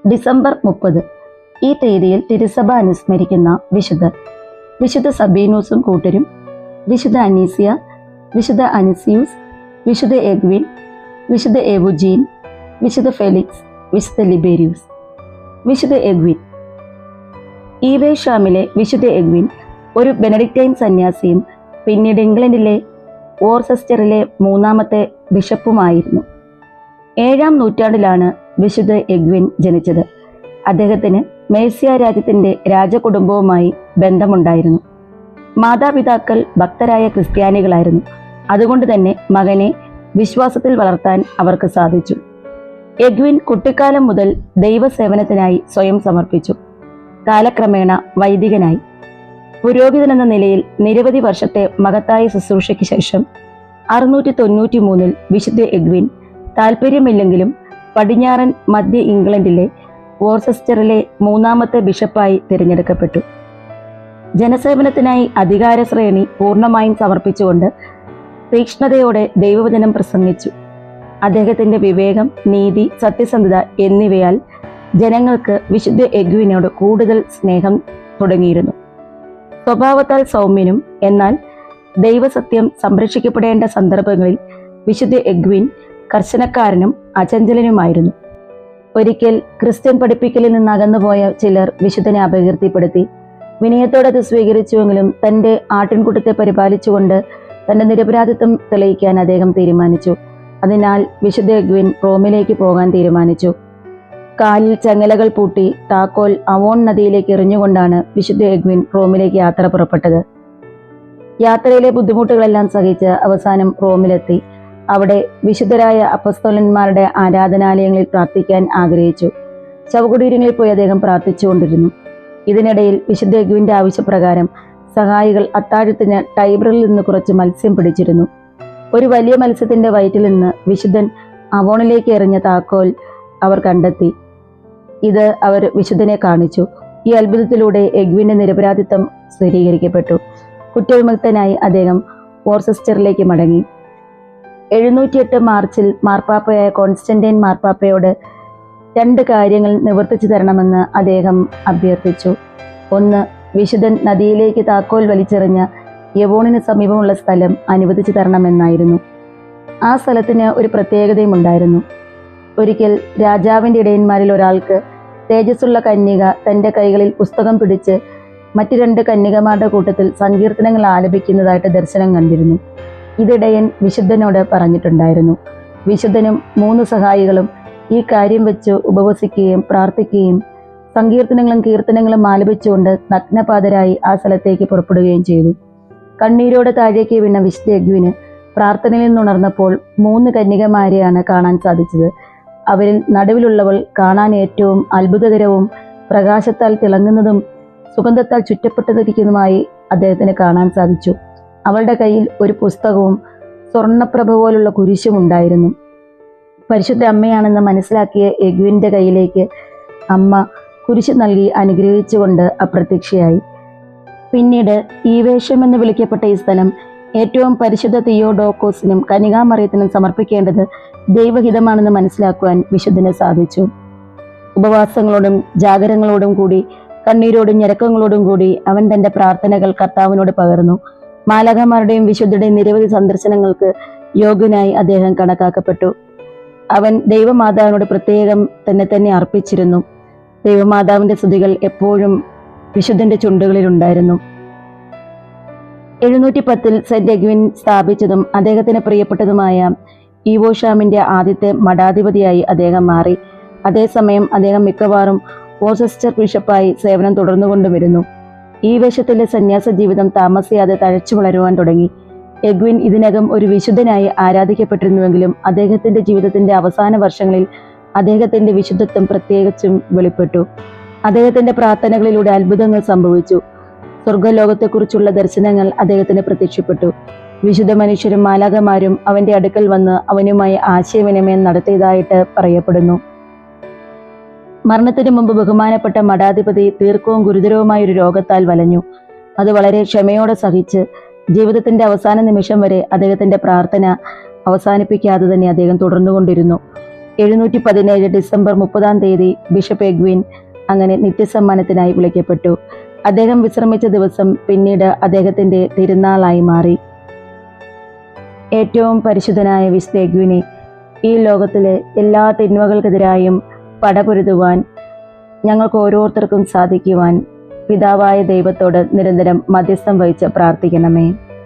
December 30 ഈ തീയതിയിൽ തിരുസഭ അനുസ്മരിക്കുന്ന വിശുദ്ധർ: വിശുദ്ധ സബീനൂസും കൂട്ടരും, വിശുദ്ധ അനീസിയ, വിശുദ്ധ അനിസിയൂസ്, വിശുദ്ധ എഗ്വിൻ, വിശുദ്ധ എവുജീൻ, വിശുദ്ധ ഫെലിക്സ്, വിശുദ്ധ ലിബേരിയൂസ്. വിശുദ്ധ എഗ്വിൻ. ഈവേഷാമിലെ വിശുദ്ധ എഗ്വിൻ ഒരു ബെനഡിക്റ്റൈൻ സന്യാസിയും പിന്നീട് ഇംഗ്ലണ്ടിലെ വോർസെസ്റ്ററിലെ മൂന്നാമത്തെ ബിഷപ്പുമായിരുന്നു. 7-ാം നൂറ്റാണ്ടിലാണ് വിശുദ്ധ എഗ്വിൻ ജനിച്ചത്. അദ്ദേഹത്തിന് മേഴ്സിയ രാജ്യത്തിൻ്റെ രാജകുടുംബവുമായി ബന്ധമുണ്ടായിരുന്നു. മാതാപിതാക്കൾ ഭക്തരായ ക്രിസ്ത്യാനികളായിരുന്നു. അതുകൊണ്ട് തന്നെ മകനെ വിശ്വാസത്തിൽ വളർത്താൻ അവർക്ക് സാധിച്ചു. എഗ്വിൻ കുട്ടിക്കാലം മുതൽ ദൈവസേവനത്തിനായി സ്വയം സമർപ്പിച്ചു. കാലക്രമേണ വൈദികനായി. പുരോഹിതനെന്ന നിലയിൽ നിരവധി വർഷത്തെ മഹത്തായ ശുശ്രൂഷയ്ക്ക് ശേഷം 693 വിശുദ്ധ എഗ്വിൻ താൽപ്പര്യമില്ലെങ്കിലും പടിഞ്ഞാറൻ മധ്യ ഇംഗ്ലണ്ടിലെ വോർസെസ്റ്ററിലെ മൂന്നാമത്തെ ബിഷപ്പായി തിരഞ്ഞെടുക്കപ്പെട്ടു. ജനസേവനത്തിനായി അധികാരശ്രേണി പൂർണ്ണമായും സമർപ്പിച്ചുകൊണ്ട് തീക്ഷ്ണതയോടെ ദൈവവചനം പ്രസംഗിച്ചു. അദ്ദേഹത്തിൻ്റെ വിവേകം, നീതി, സത്യസന്ധത എന്നിവയാൽ ജനങ്ങൾക്ക് വിശുദ്ധ എഗ്വിനോട് കൂടുതൽ സ്നേഹം തുടങ്ങിയിരുന്നു. സ്വഭാവത്താൽ സൗമ്യനും എന്നാൽ ദൈവസത്യം സംരക്ഷിക്കപ്പെടേണ്ട സന്ദർഭങ്ങളിൽ വിശുദ്ധ എഗ്വിൻ കർശനക്കാരനും അചഞ്ചലനുമായിരുന്നു. ഒരിക്കൽ ക്രിസ്ത്യൻ പഠിപ്പിക്കലിൽ നിന്ന് അകന്നുപോയ ചിലർ വിശുദ്ധനെ അപകീർത്തിപ്പെടുത്തി. വിനയത്തോടെ അത് സ്വീകരിച്ചുവെങ്കിലും തൻ്റെ ആട്ടിൻകൂട്ടത്തെ പരിപാലിച്ചുകൊണ്ട് തൻ്റെ നിരപരാധിത്വം തെളിയിക്കാൻ അദ്ദേഹം തീരുമാനിച്ചു. അതിനാൽ വിശുദ്ധ എഗ്വിൻ റോമിലേക്ക് പോകാൻ തീരുമാനിച്ചു. കാലിൽ ചങ്ങലകൾ പൂട്ടി താക്കോൽ അവോൺ നദിയിലേക്ക് എറിഞ്ഞുകൊണ്ടാണ് വിശുദ്ധ എഗ്വിൻ റോമിലേക്ക് യാത്ര പുറപ്പെട്ടത്. യാത്രയിലെ ബുദ്ധിമുട്ടുകളെല്ലാം സഹിച്ച് അവസാനം റോമിലെത്തി. അവിടെ വിശുദ്ധരായ അപ്പസ്തോലന്മാരുടെ ആരാധനാലയങ്ങളിൽ പ്രാർത്ഥിക്കാൻ ആഗ്രഹിച്ചു. ശവകുടീരങ്ങളിൽ പോയി അദ്ദേഹം പ്രാർത്ഥിച്ചുകൊണ്ടിരുന്നു. ഇതിനിടയിൽ വിശുദ്ധ എഗ്വിൻ്റെ ആവശ്യപ്രകാരം സഹായികൾ അത്താഴത്തിന് ടൈബറിൽ നിന്ന് കുറച്ച് മത്സ്യം പിടിച്ചിരുന്നു. ഒരു വലിയ മത്സ്യത്തിൻ്റെ വയറ്റിൽ നിന്ന് വിശുദ്ധൻ അവോണിലേക്ക് എറിഞ്ഞ താക്കോൽ അവർ കണ്ടെത്തി. ഇത് അവർ വിശുദ്ധനെ കാണിച്ചു. ഈ അത്ഭുതത്തിലൂടെ എഗ്വിൻ്റെ നിരപരാധിത്വം സ്ഥിരീകരിക്കപ്പെട്ടു. കുറ്റവിമുക്തനായി അദ്ദേഹം വോർസെസ്റ്ററിലേക്ക് മടങ്ങി. 708 മാർച്ചിൽ മാർപ്പാപ്പയായ കോൺസ്റ്റന്റൈൻ മാർപ്പാപ്പയോട് 2 കാര്യങ്ങൾ നിവർത്തിച്ചു തരണമെന്ന് അദ്ദേഹം അഭ്യർത്ഥിച്ചു. ഒന്ന്, വിശുദ്ധൻ നദിയിലേക്ക് താക്കോൽ വലിച്ചെറിഞ്ഞ യവോണിന് സമീപമുള്ള സ്ഥലം അനുവദിച്ചു തരണമെന്നായിരുന്നു. ആ സ്ഥലത്തിന് ഒരു പ്രത്യേകതയും ഉണ്ടായിരുന്നു. ഒരിക്കൽ രാജാവിൻ്റെ ഇടയന്മാരിൽ ഒരാൾക്ക് തേജസ്സുള്ള കന്യക തൻ്റെ കൈകളിൽ പുസ്തകം പിടിച്ച് മറ്റ് 2 കന്യകമാരുടെ കൂട്ടത്തിൽ സങ്കീർത്തനങ്ങൾ ആലപിക്കുന്നതായിട്ട് ദർശനം കണ്ടിരുന്നു. ഇതിടയൻ വിശുദ്ധനോട് പറഞ്ഞിട്ടുണ്ടായിരുന്നു. വിശുദ്ധനും 3 സഹായികളും ഈ കാര്യം വെച്ച് ഉപവസിക്കുകയും പ്രാർത്ഥിക്കുകയും സങ്കീർത്തനങ്ങളും കീർത്തനങ്ങളും ആലപിച്ചുകൊണ്ട് നഗ്നപാതരായി ആ സ്ഥലത്തേക്ക് പുറപ്പെടുകയും ചെയ്തു. കണ്ണീരോടെ താഴേക്ക് വീണ വിശുദ്ധ എഗ്വിന് പ്രാർത്ഥനയിൽ നിന്നുണർന്നപ്പോൾ 3 കന്യകമാരെയാണ് കാണാൻ സാധിച്ചത്. അവരിൽ നടുവിലുള്ളവൾ കാണാൻ ഏറ്റവും അത്ഭുതകരവും പ്രകാശത്താൽ തിളങ്ങുന്നതും സുഗന്ധത്താൽ ചുറ്റപ്പെട്ടതിരിക്കുന്നതുമായി അദ്ദേഹത്തിന് കാണാൻ സാധിച്ചു. അവളുടെ കയ്യിൽ ഒരു പുസ്തകവും സ്വർണ്ണപ്രഭ പോലുള്ള കുരിശും ഉണ്ടായിരുന്നു. പരിശുദ്ധ അമ്മയാണെന്ന് മനസ്സിലാക്കിയ എഗ്വിൻ്റെ കയ്യിലേക്ക് അമ്മ കുരിശ് നൽകി അനുഗ്രഹിച്ചുകൊണ്ട് അപ്രത്യക്ഷയായി. പിന്നീട് ഈവേഷം എന്ന് വിളിക്കപ്പെട്ട ഈ സ്ഥലം ഏറ്റവും പരിശുദ്ധ തിയോഡോക്കോസിനും കന്യകാമറിയത്തിനും സമർപ്പിക്കേണ്ടത് ദൈവഹിതമാണെന്ന് മനസ്സിലാക്കുവാൻ വിശുദ്ധന് സാധിച്ചു. ഉപവാസങ്ങളോടും ജാഗരങ്ങളോടും കൂടി, കണ്ണീരോടും ഞരക്കങ്ങളോടും കൂടി അവൻ തൻ്റെ പ്രാർത്ഥനകൾ കർത്താവിനോട് പകർന്നു. മാലാഖമാരുടെയും വിശുദ്ധരുടെയും നിരവധി സന്ദർശനങ്ങൾക്ക് യോഗ്യനായി അദ്ദേഹം കണക്കാക്കപ്പെട്ടു. അവൻ ദൈവമാതാവിനോട് പ്രത്യേകം തന്നെ അർപ്പിച്ചിരുന്നു. ദൈവമാതാവിൻ്റെ സ്തുതികൾ എപ്പോഴും വിശുദ്ധന്റെ ചുണ്ടുകളിലുണ്ടായിരുന്നു. 710 സെന്റ് എഗ്വിൻ സ്ഥാപിച്ചതും അദ്ദേഹത്തിന് പ്രിയപ്പെട്ടതുമായ ഈവോഷാമിൻ്റെ ആദ്യത്തെ മഠാധിപതിയായി അദ്ദേഹം മാറി. അതേസമയം അദ്ദേഹം മിക്കവാറും വോർസെസ്റ്റർ ബിഷപ്പായി സേവനം തുടർന്നുകൊണ്ടുവരുന്നു. ഈ വേഷത്തിലെ സന്യാസ ജീവിതം താമസിയാതെ തഴച്ചു വളരുവാൻ തുടങ്ങി. എഗ്വിൻ ഇതിനകം ഒരു വിശുദ്ധനായി ആരാധിക്കപ്പെട്ടിരുന്നുവെങ്കിലും അദ്ദേഹത്തിൻ്റെ ജീവിതത്തിൻ്റെ അവസാന വർഷങ്ങളിൽ അദ്ദേഹത്തിൻ്റെ വിശുദ്ധത്വം പ്രത്യേകിച്ചും വെളിപ്പെട്ടു. അദ്ദേഹത്തിൻ്റെ പ്രാർത്ഥനകളിലൂടെ അത്ഭുതങ്ങൾ സംഭവിച്ചു. സ്വർഗലോകത്തെക്കുറിച്ചുള്ള ദർശനങ്ങൾ അദ്ദേഹത്തിന് പ്രത്യക്ഷപ്പെട്ടു. വിശുദ്ധ മനുഷ്യരും മാലാഖമാരും അവൻ്റെ അടുക്കൽ വന്ന് അവനുമായി ആശയവിനിമയം നടത്തിയതായിട്ട് പറയപ്പെടുന്നു. മരണത്തിന് മുമ്പ് ബഹുമാനപ്പെട്ട മഠാധിപതി ദീർഘവും ഗുരുതരവുമായ ഒരു രോഗത്താൽ വലഞ്ഞു. അത് വളരെ ക്ഷമയോടെ സഹിച്ച് ജീവിതത്തിന്റെ അവസാന നിമിഷം വരെ അദ്ദേഹത്തിന്റെ പ്രാർത്ഥന അവസാനിപ്പിക്കാതെ തന്നെ അദ്ദേഹം തുടർന്നുകൊണ്ടിരുന്നു. 717 ഡിസംബർ 30 ബിഷപ്പ് എഗ്വിൻ അങ്ങനെ നിത്യസമ്മാനത്തിനായി വിളിക്കപ്പെട്ടു. അദ്ദേഹം വിശ്രമിച്ച ദിവസം പിന്നീട് അദ്ദേഹത്തിന്റെ തിരുനാളായി മാറി. ഏറ്റവും പരിശുദ്ധനായ വിശുദ്ധ എഗ്വിനെ, ഈ ലോകത്തിലെ എല്ലാ തിന്മകൾക്കെതിരായും പടപൊരുതുവാൻ ഞങ്ങൾക്ക് ഓരോരുത്തർക്കും സാധിക്കുവാൻ പിതാവായ ദൈവത്തോട് നിരന്തരം മധ്യസ്ഥം വഹിച്ച് പ്രാർത്ഥിക്കണമേ.